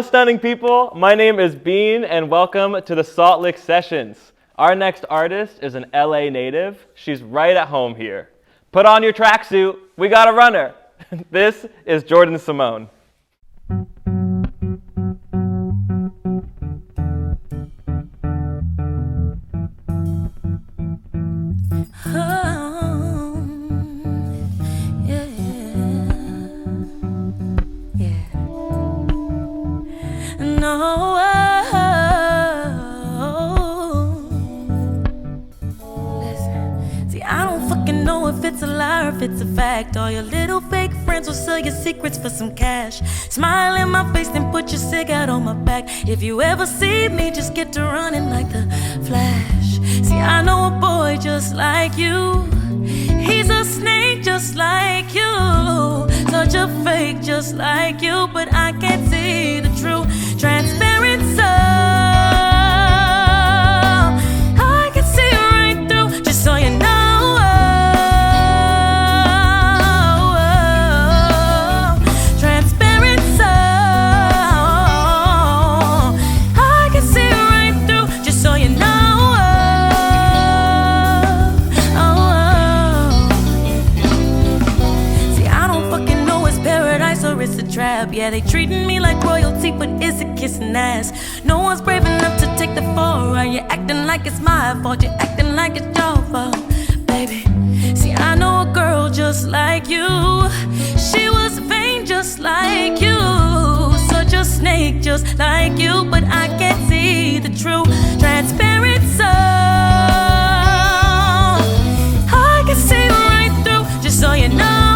stunning people. My name is Beane, and welcome to the Salt Lick Sessions. Our next artist is an LA native. She's right at home here. Put on your tracksuit. We got a runner. This is Jordyn Simone. It's a lie or if it's a fact. All your little fake friends will sell your secrets for some cash. Smile in my face, then put your cig out on my back. If you ever see me, just get to running like the Flash. See, I know a boy just like you. He's a snake just like you. Such a fake just like you. But I can't see the true transparent soul. I can see right through, just so you know. Yeah, they treating me like royalty, but is it kissing ass? No one's brave enough to take the fall. Are you acting like it's my fault? You're acting like it's your fault, baby. See, I know a girl just like you. She was vain just like you. Such a snake just like you. But I can't see the true transparent soul. I can see right through, just so you know.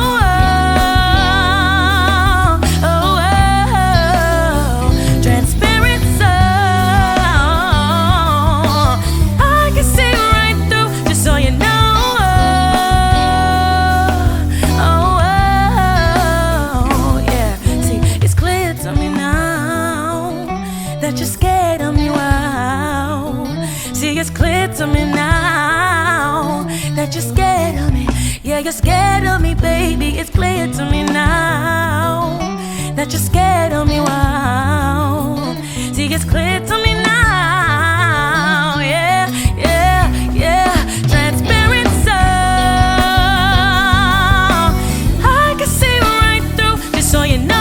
It's clear to me now that you're scared of me. Yeah, you're scared of me, baby. It's clear to me now that you're scared of me. Wow. See, it's clear to me now. Yeah, yeah, yeah. Transparent soul. I can see right through, just so you know.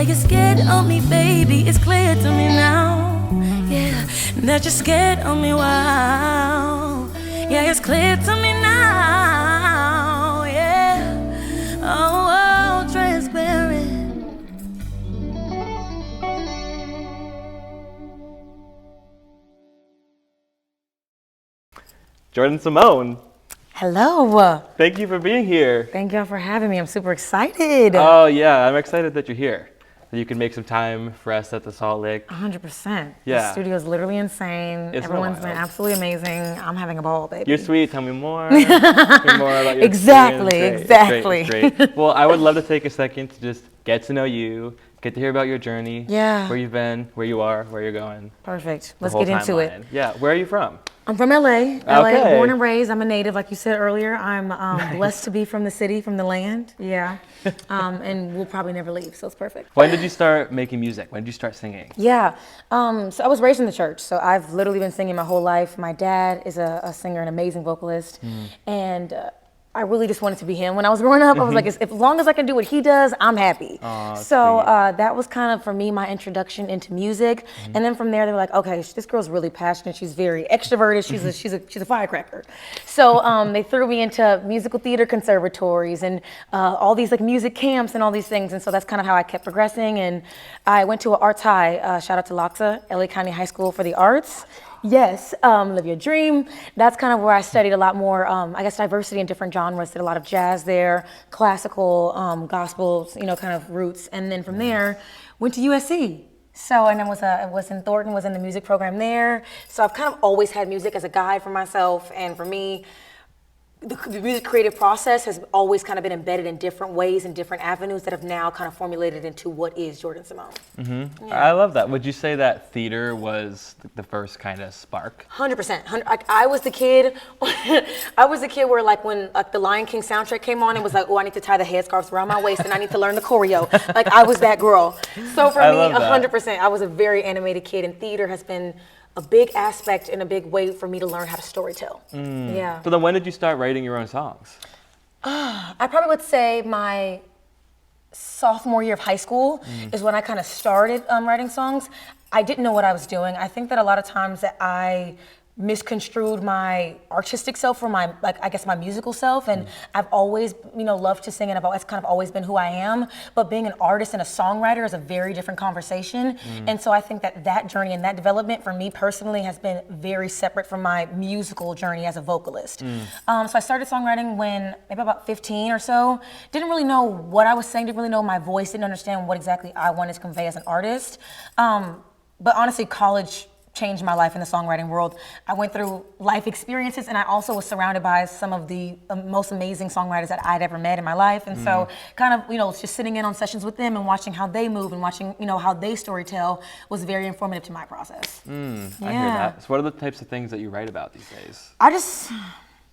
You're scared of me, baby. It's clear to me now. Yeah, that you're scared of me. Wow. Yeah, it's clear to me now. Yeah. Oh, transparent. Jordyn Simone. Hello. Thank you for being here. Thank y'all for having me. I'm super excited. Oh, yeah. I'm excited that you're here. That you can make some time for us at the Salt Lick. 100%. Yeah. The studio is literally insane. Everyone's been absolutely amazing. I'm having a ball, baby. You're sweet. Tell me more. Tell me more about your Exactly. Great. Well, I would love to take a second to just get to know you, get to hear about your journey. Yeah. Where you've been, where you are, where you're going. Perfect. Let's get into it. Yeah. Where are you from? I'm from LA. Okay. Born and raised. I'm a native, like you said earlier. I'm nice. Blessed to be from the city, from the land. Yeah. And we'll probably never leave, so it's perfect. When did you start making music? When did you start singing? Yeah. So I was raised in the church, so I've literally been singing my whole life. My dad is a singer, an amazing vocalist, and I really just wanted to be him. When I was growing up, I was like, as long as I can do what he does, I'm happy. So that was kind of, for me, my introduction into music. And then from there, they were like, okay, this girl's really passionate. She's very extroverted. She's a firecracker. So they threw me into musical theater conservatories and all these like music camps and all these things. And so that's kind of how I kept progressing. And I went to an arts high, shout out to Liza, LA County High School for the Arts. Yes, Live Your Dream. That's kind of where I studied a lot more, I guess, diversity in different genres. Did a lot of jazz there, classical, gospel, kind of roots. And then from there, went to USC. So, and I was in Thornton, was in the music program there. So I've kind of always had music as a guide for myself, and for me, the music creative process has always kind of been embedded in different ways and different avenues that have now kind of formulated into what is Jordyn Simone. Mm-hmm. Yeah. I love that. Would you say that theater was the first kind of spark? 100%. I was the kid. I was the kid where like when the Lion King soundtrack came on, it was like, oh, I need to tie the headscarves around my waist and I need to learn the choreo. Like I was that girl. So for me, 100%. I was a very animated kid, and theater has been a big aspect and a big way for me to learn how to storytell. Yeah. So then when did you start writing your own songs? I probably would say my sophomore year of high school is when I kind of started writing songs. I didn't know what I was doing. I think that a lot of times that I misconstrued my artistic self for my, like, I guess my musical self, and I've always, loved to sing, and it's kind of always been who I am, but being an artist and a songwriter is a very different conversation, and so I think that journey and that development for me personally has been very separate from my musical journey as a vocalist. So I started songwriting when maybe about 15 or so, didn't really know what I was saying, didn't really know my voice, didn't understand what exactly I wanted to convey as an artist, but honestly, college changed my life in the songwriting world. I went through life experiences, and I also was surrounded by some of the most amazing songwriters that I'd ever met in my life. And so kind of, just sitting in on sessions with them and watching how they move and watching, how they storytell was very informative to my process. I hear that. So what are the types of things that you write about these days?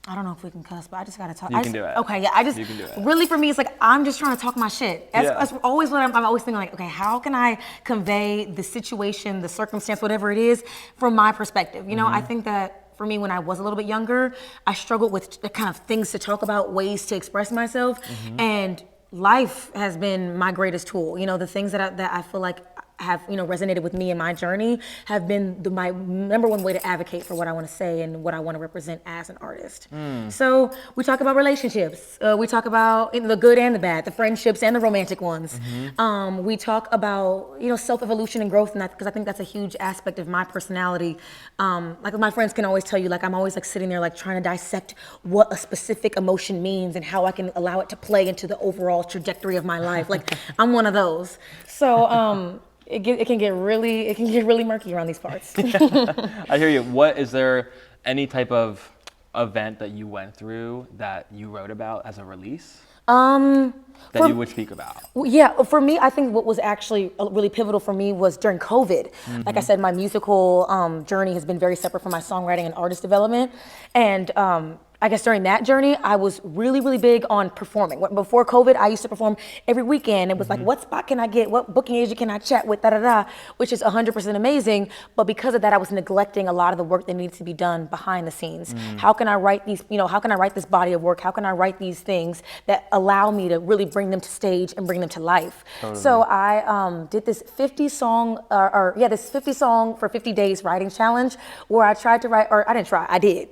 I don't know if we can cuss, but I just gotta talk. You can do it. Okay, yeah, You can do it. Really for me, it's like, I'm just trying to talk my shit. That's always what I'm always thinking, like, okay, how can I convey the situation, the circumstance, whatever it is, from my perspective? I think that for me, when I was a little bit younger, I struggled with the kind of things to talk about, ways to express myself, and life has been my greatest tool. The things that I feel like have resonated with me in my journey have been my number one way to advocate for what I want to say and what I want to represent as an artist. So we talk about relationships. We talk about the good and the bad, the friendships and the romantic ones. We talk about self-evolution and growth, and that, because I think that's a huge aspect of my personality. Like my friends can always tell you, like I'm always like sitting there like trying to dissect what a specific emotion means and how I can allow it to play into the overall trajectory of my life. Like I'm one of those. So it can get really murky around these parts. I hear you. Is there any type of event that you went through that you wrote about as a release? That you would speak about? Yeah, for me, I think what was actually really pivotal for me was during COVID. Like I said, my musical journey has been very separate from my songwriting and artist development. And I guess during that journey, I was really, really big on performing. Before COVID, I used to perform every weekend. It was like, what spot can I get? What booking agent can I chat with? Which is 100% amazing. But because of that, I was neglecting a lot of the work that needed to be done behind the scenes. How can I write these, how can I write this body of work? How can I write these things that allow me to really bring them to stage and bring them to life? Totally. So I did this 50 song for 50 days writing challenge where I tried to write, or I didn't try, I did.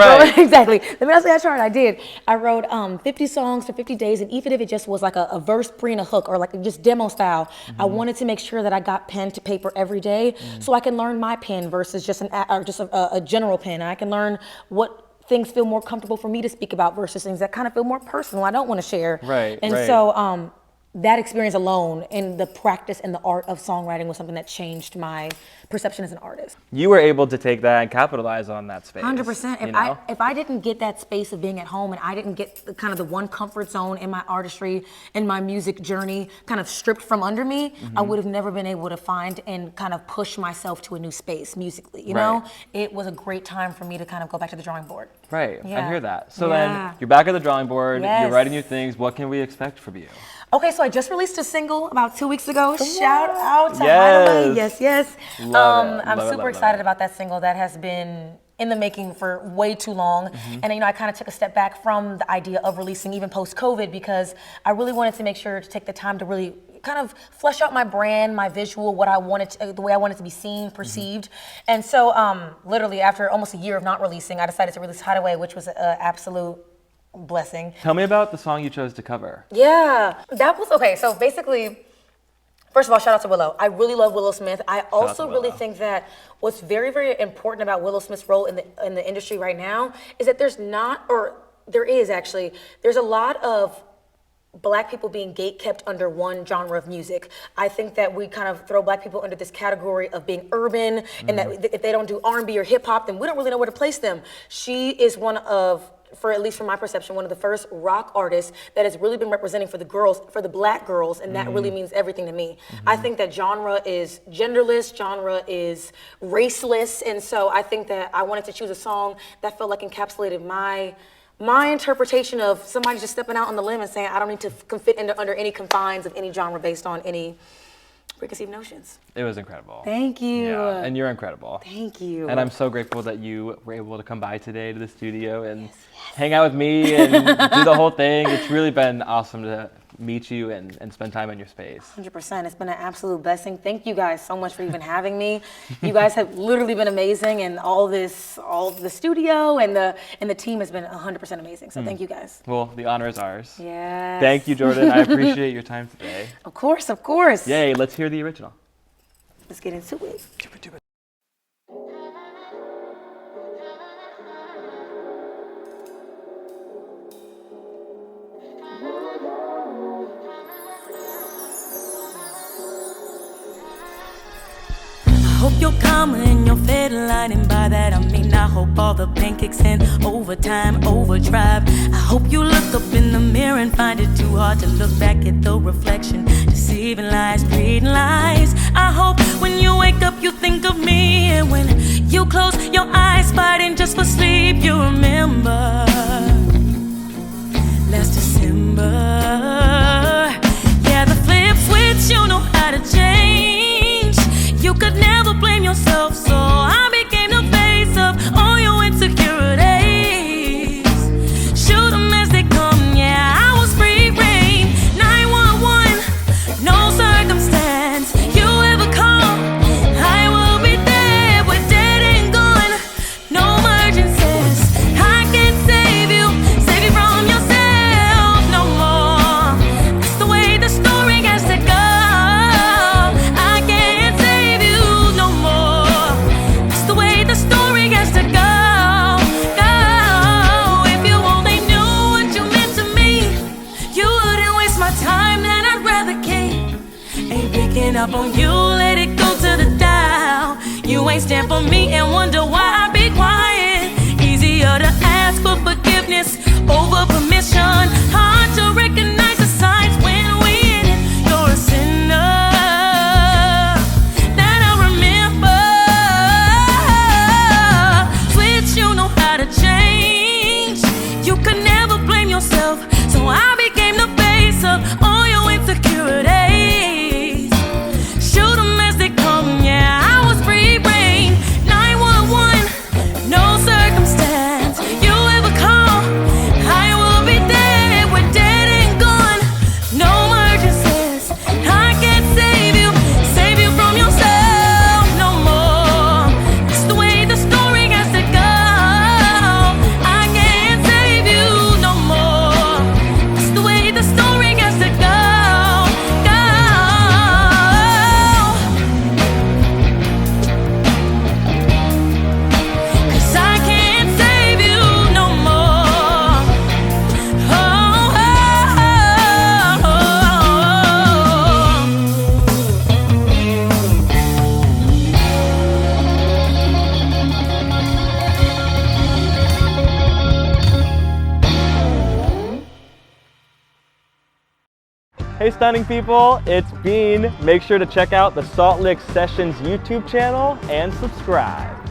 Exactly. Let me not say I tried, I did. I wrote 50 songs for 50 days, and even if it just was like a verse, pre, and a hook, or like just demo style, I wanted to make sure that I got pen to paper every day so I can learn my pen versus just a general pen. I can learn what things feel more comfortable for me to speak about versus things that kind of feel more personal, I don't want to share. Right. So that experience alone and the practice and the art of songwriting was something that changed my perception as an artist. You were able to take that and capitalize on that space. 100%. If I didn't get that space of being at home, and I didn't get kind of the one comfort zone in my artistry and my music journey kind of stripped from under me, I would have never been able to find and kind of push myself to a new space musically. You know, it was a great time for me to kind of go back to the drawing board. Right. Yeah. I hear that. So then you're back at the drawing board. Yes. You're writing new things. What can we expect from you? Okay, so I just released a single about 2 weeks ago. Shout out to Willow. Yes. I'm super excited about that single. That has been in the making for way too long. And I kind of took a step back from the idea of releasing even post-COVID because I really wanted to make sure to take the time to really kind of flesh out my brand, my visual, what I wanted to, the way I wanted to be seen, perceived. And so literally after almost a year of not releasing, I decided to release Hideaway, which was an absolute blessing. Tell me about the song you chose to cover. Yeah, that was, okay, so basically, first of all, shout out to Willow. I really love Willow Smith. I also really think that what's very, very important about Willow Smith's role in the industry right now is that there's a lot of Black people being gate-kept under one genre of music. I think that we kind of throw Black people under this category of being urban, and that if they don't do R&B or hip-hop, then we don't really know where to place them. She is one of, for at least from my perception, one of the first rock artists that has really been representing for the girls, for the Black girls, and that really means everything to me. I think that genre is genderless, genre is raceless, and so I think that I wanted to choose a song that felt like encapsulated my interpretation of somebody just stepping out on the limb and saying, I don't need to fit under any confines of any genre based on any preconceived notions. It was incredible. Thank you. Yeah, and you're incredible. Thank you. And I'm so grateful that you were able to come by today to the studio and hang out with me and do the whole thing. It's really been awesome to meet you and spend time in your space. 100%. It's been an absolute blessing. Thank you guys so much for even having me. You guys have literally been amazing, and all the studio and the team has been 100% amazing. So thank you guys. Well, the honor is ours. Yes. Thank you, Jordyn. I appreciate your time today. Of course, of course. Yay, let's hear the original. Let's get into it. Hope you're calm in your fed line, and by that I mean I hope all the pancakes and overtime overdrive. I hope you look up in the mirror and find it too hard to look back at the reflection, deceiving lies, breeding lies. I hope when you wake up you think of me, and when you close your eyes fighting just for sleep, you remember last December. Yeah, the flip switch, you know how to change. You could never blame yourself, so I became the face of all your insecurities. Shoot 'em as they come, yeah, I was free reign. 911, no circumstance you ever call, I will be there. We're dead and gone, no emergencies. I can't save you from yourself no more. That's the way the story has to go. Up on you, let it go to the dial. You ain't stand for me and wonder why I be quiet. Easier to ask for forgiveness over permission. Hard to recognize the signs when we in it. You're a sinner that I remember. Switch, you know how to change. You could never blame yourself, so I became the face of all your insecurities. Hey stunning people, it's Beane. Make sure to check out the Salt Lick Sessions YouTube channel and subscribe.